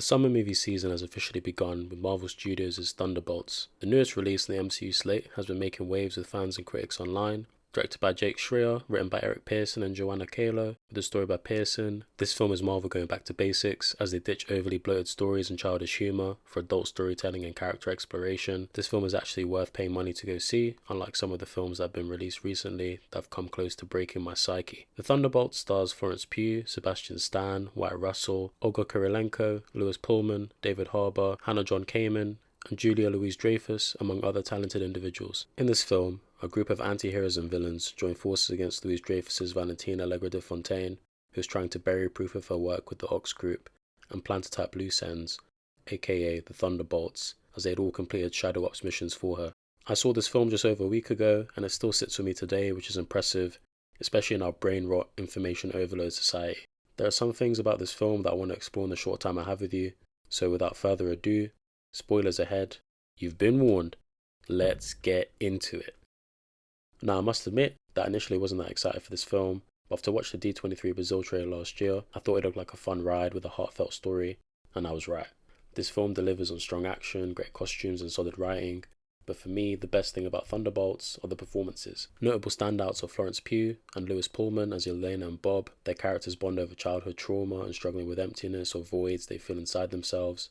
The summer movie season has officially begun with Marvel Studios' Thunderbolts. The newest release in the MCU slate has been making waves with fans and critics online. Directed by Jake Schreier, written by Pearson and Joanna, Calo, with a story by Pearson. This film is Marvel going back to basics as they ditch overly bloated stories and childish humour for adult storytelling and character exploration. This film is actually worth paying money to go see, unlike some of the films that have been released recently that have come close to breaking my psyche. The Thunderbolts stars Florence Pugh, Sebastian Stan, Wyatt Russell, Olga Kurylenko, Pullman, David Harbour, John-Kamen, and Julia Louis-Dreyfus, among other talented individuals. In this film, a group of anti-heroes and villains join forces against Louis-Dreyfus's Valentina Allegra de Fontaine, who is trying to bury proof of her work with the O.X.E group, and plan to tap loose ends, aka The Thunderbolts, as they had all completed Shadow Ops missions for her. I saw this film just over a week ago, and it still sits with me today, which is impressive, especially in our brain rot information overload society. There are some things about this film that I want to explore in the short time I have with you, so without further ado, spoilers ahead, you've been warned, let's get into it. Now, I must admit that I initially wasn't that excited for this film, but after watching the D23 Brazil trailer last year, I thought it looked like a fun ride with a heartfelt story, and I was right. This film delivers on strong action, great costumes and solid writing, but for me, the best thing about Thunderbolts are the performances. Notable standouts are Florence Pugh and Pullman as Yelena and Bob. Their characters bond over childhood trauma and struggling with emptiness or voids they feel inside themselves.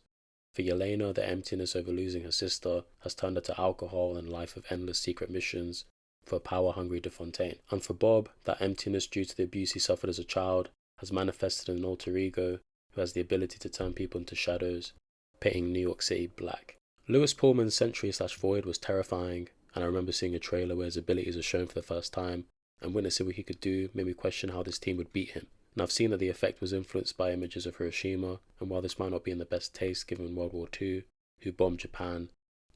For Yelena, the emptiness over losing her sister has turned her to alcohol and a life of endless secret missions for a power-hungry De Fontaine. And for Bob, that emptiness due to the abuse he suffered as a child has manifested in an alter ego who has the ability to turn people into shadows, painting New York City black. Pullman's Sentry/Void was terrifying, and I remember seeing a trailer where his abilities are shown for the first time, and witnessing what he could do made me question how this team would beat him. And I've seen that the effect was influenced by images of Hiroshima, and while this might not be in the best taste given World War II, who bombed Japan,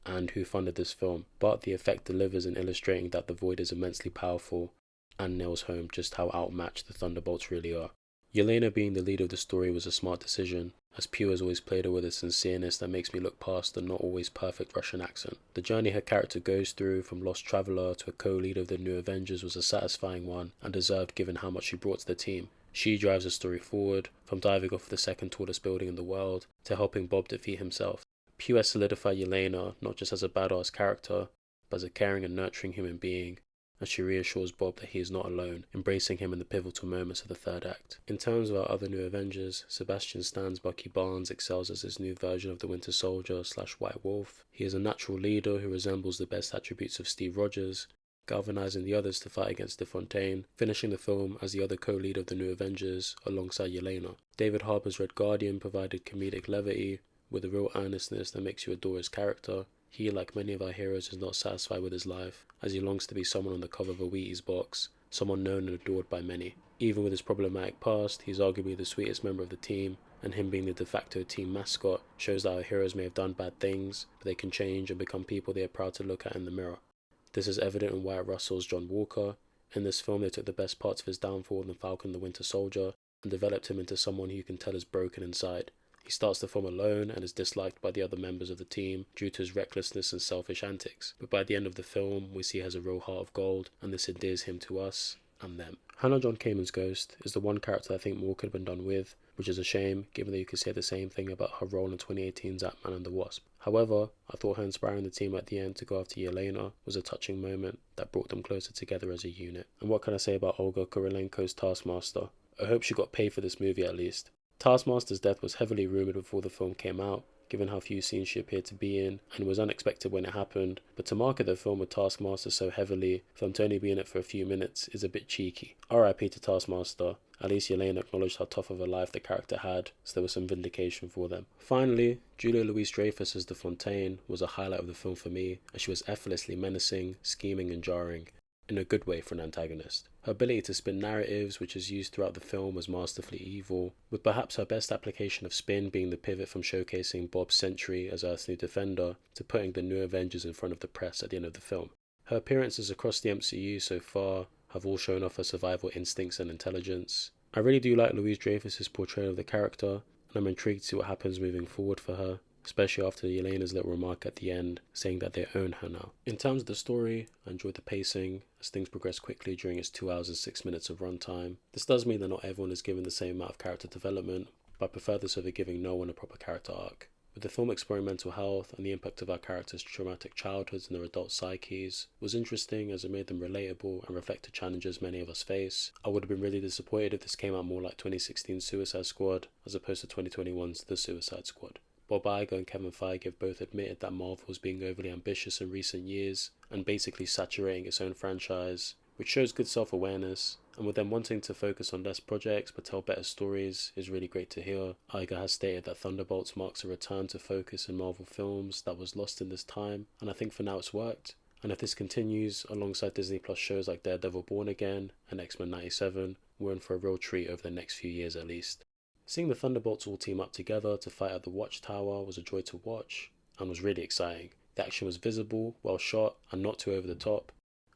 and who funded this film, but the effect delivers in illustrating that the Void is immensely powerful and nails home just how outmatched the Thunderbolts really are. Yelena being the lead of the story was a smart decision, as Pugh has always played her with a sincereness that makes me look past the not always perfect Russian accent. The journey her character goes through, from lost traveller to a co-leader of the New Avengers, was a satisfying one, and deserved given how much she brought to the team. She drives the story forward, from diving off the second tallest building in the world, to helping Bob defeat himself. Pugh has solidified Yelena not just as a badass character, but as a caring and nurturing human being, as she reassures Bob that he is not alone, embracing him in the pivotal moments of the third act. In terms of our other New Avengers, Sebastian Stan's Bucky Barnes excels as his new version of the Winter Soldier/White Wolf. He is a natural leader who resembles the best attributes of Steve Rogers, galvanizing the others to fight against De Fontaine, finishing the film as the other co-leader of the New Avengers alongside Yelena. David Harbour's Red Guardian provided comedic levity with a real earnestness that makes you adore his character. He, like many of our heroes, is not satisfied with his life, as he longs to be someone on the cover of a Wheaties box, someone known and adored by many. Even with his problematic past, he's arguably the sweetest member of the team, and him being the de facto team mascot shows that our heroes may have done bad things, but they can change and become people they are proud to look at in the mirror. This is evident in Wyatt Russell's John Walker. In this film, they took the best parts of his downfall in the Falcon and the Winter Soldier, and developed him into someone who you can tell is broken inside. He starts the film alone and is disliked by the other members of the team due to his recklessness and selfish antics, but by the end of the film we see he has a real heart of gold, and this endears him to us and them. John-Kamen's Ghost is the one character I think more could have been done with, which is a shame given that you could say the same thing about her role in 2018's Ant-Man and the Wasp. However, I thought her inspiring the team at the end to go after Yelena was a touching moment that brought them closer together as a unit. And what can I say about Olga Kurylenko's Taskmaster? I hope she got paid for this movie at least. Taskmaster's death was heavily rumoured before the film came out, given how few scenes she appeared to be in, and was unexpected when it happened, but to market the film with Taskmaster so heavily, for them to only be in it for a few minutes, is a bit cheeky. RIP to Taskmaster. At least Yelena acknowledged how tough of a life the character had, so there was some vindication for them. Finally, Julia Louis-Dreyfus as De Fontaine was a highlight of the film for me, as she was effortlessly menacing, scheming and jarring, in a good way for an antagonist. Her ability to spin narratives, which is used throughout the film, was masterfully evil, with perhaps her best application of spin being the pivot from showcasing Bob's Sentry as Earth's new defender to putting the New Avengers in front of the press at the end of the film. Her appearances across the MCU so far have all shown off her survival instincts and intelligence. I really do like Louis-Dreyfus's portrayal of the character, and I'm intrigued to see what happens moving forward for her, especially after Yelena's little remark at the end, saying that they own her now. In terms of the story, I enjoyed the pacing, as things progress quickly during its 2 hours and 6 minutes of runtime. This does mean that not everyone is given the same amount of character development, but I prefer this over giving no one a proper character arc. With the film exploring mental health and the impact of our characters' traumatic childhoods and their adult psyches was interesting as it made them relatable and reflected challenges many of us face. I would have been really disappointed if this came out more like 2016's Suicide Squad as opposed to 2021's The Suicide Squad. Bob Iger and Kevin Feige have both admitted that Marvel was being overly ambitious in recent years and basically saturating its own franchise, which shows good self-awareness, and with them wanting to focus on less projects but tell better stories is really great to hear. Iger has stated that Thunderbolts marks a return to focus in Marvel films that was lost in this time, and I think for now it's worked. And if this continues alongside Disney Plus shows like Daredevil Born Again and X-Men 97, we're in for a real treat over the next few years at least. Seeing the Thunderbolts all team up together to fight at the Watchtower was a joy to watch and was really exciting. The action was visible, well shot, and not too over the top,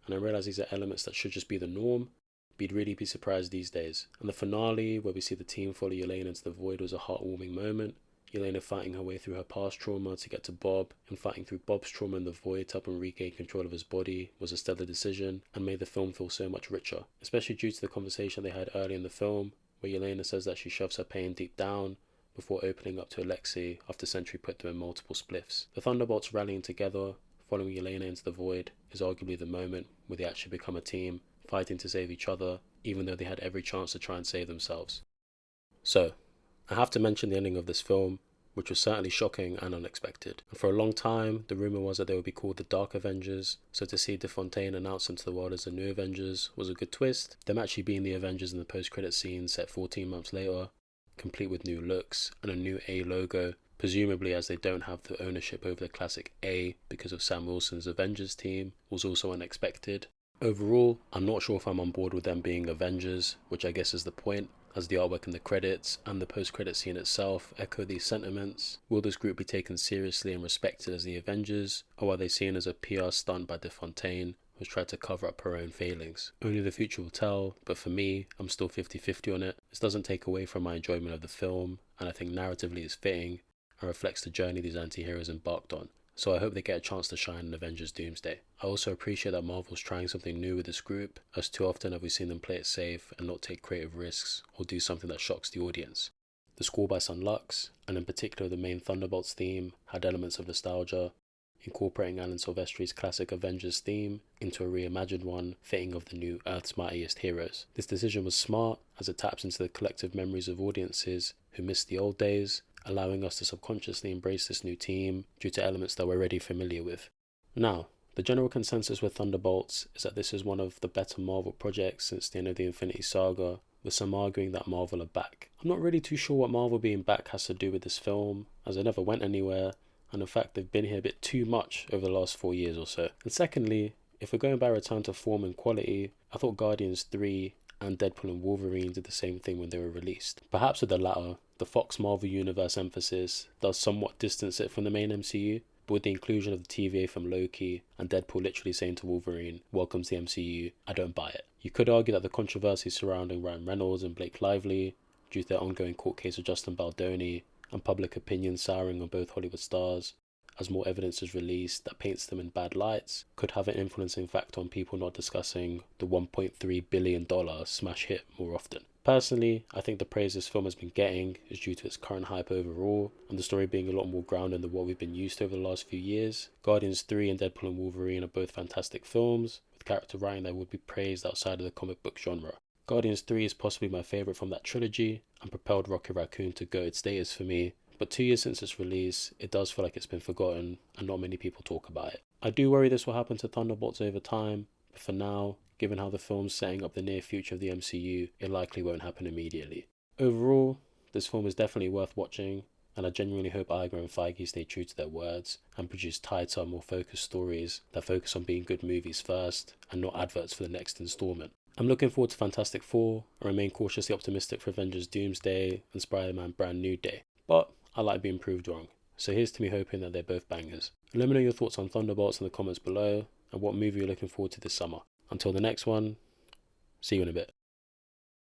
and I realise these are elements that should just be the norm, but you'd really be surprised these days. And the finale, where we see the team follow Yelena into the void, was a heartwarming moment. Yelena fighting her way through her past trauma to get to Bob, and fighting through Bob's trauma in the void to help him regain control of his body was a stellar decision, and made the film feel so much richer, especially due to the conversation they had early in the film, where Yelena says that she shoves her pain deep down before opening up to O.X.E after Sentry put them in multiple spliffs. The Thunderbolts rallying together, following Yelena into the void, is arguably the moment where they actually become a team, fighting to save each other, even though they had every chance to try and save themselves. So, I have to mention the ending of this film, which was certainly shocking and unexpected. And for a long time, the rumour was that they would be called the Dark Avengers, so to see Fontaine announced into the world as the new Avengers was a good twist. Them actually being the Avengers in the post-credit scene set 14 months later, complete with new looks and a new A logo, presumably as they don't have the ownership over the classic A because of Sam Wilson's Avengers team, was also unexpected. Overall, I'm not sure if I'm on board with them being Avengers, which I guess is the point, as the artwork in the credits and the post-credit scene itself echo these sentiments. Will this group be taken seriously and respected as the Avengers, or are they seen as a PR stunt by Fontaine, who's tried to cover up her own failings? Only the future will tell, but for me, I'm still 50-50 on it. This doesn't take away from my enjoyment of the film, and I think narratively it's fitting and reflects the journey these anti-heroes embarked on. So I hope they get a chance to shine in Avengers Doomsday. I also appreciate that Marvel's trying something new with this group, as too often have we seen them play it safe and not take creative risks or do something that shocks the audience. The score by Son Lux, and in particular the main Thunderbolts theme, had elements of nostalgia, incorporating Alan Silvestri's classic Avengers theme into a reimagined one fitting of the new Earth's Mightiest Heroes. This decision was smart, as it taps into the collective memories of audiences who missed the old days, allowing us to subconsciously embrace this new team due to elements that we're already familiar with. Now, the general consensus with Thunderbolts is that this is one of the better Marvel projects since the end of the Infinity Saga, with some arguing that Marvel are back. I'm not really too sure what Marvel being back has to do with this film, as it never went anywhere, and in fact they've been here a bit too much over the last 4 years or so. And secondly, if we're going by return to form and quality, I thought Guardians 3 and Deadpool and Wolverine did the same thing when they were released. Perhaps with the latter, the Fox Marvel Universe emphasis does somewhat distance it from the main MCU, but with the inclusion of the TVA from Loki and Deadpool literally saying to Wolverine, "Welcome to the MCU," I don't buy it. You could argue that the controversy surrounding Ryan Reynolds and Blake Lively, due to their ongoing court case of Justin Baldoni, and public opinion souring on both Hollywood stars, as more evidence is released that paints them in bad lights, could have an influencing factor on people not discussing the $1.3 billion smash hit more often. Personally, I think the praise this film has been getting is due to its current hype overall, and the story being a lot more grounded than what we've been used to over the last few years. Guardians 3 and Deadpool and Wolverine are both fantastic films, with character writing that would be praised outside of the comic book genre. Guardians 3 is possibly my favourite from that trilogy, and propelled Rocket Raccoon to GOAT status for me, but 2 years since its release, it does feel like it's been forgotten, and not many people talk about it. I do worry this will happen to Thunderbolts over time, but for now, given how the film's setting up the near future of the MCU, it likely won't happen immediately. Overall, this film is definitely worth watching, and I genuinely hope Iger and Feige stay true to their words and produce tighter, more focused stories that focus on being good movies first, and not adverts for the next installment. I'm looking forward to Fantastic Four, and remain cautiously optimistic for Avengers Doomsday and Spider-Man Brand New Day. But I like being proved wrong, so here's to me hoping that they're both bangers. Let me know your thoughts on Thunderbolts in the comments below, and what movie you're looking forward to this summer. Until the next one, see you in a bit.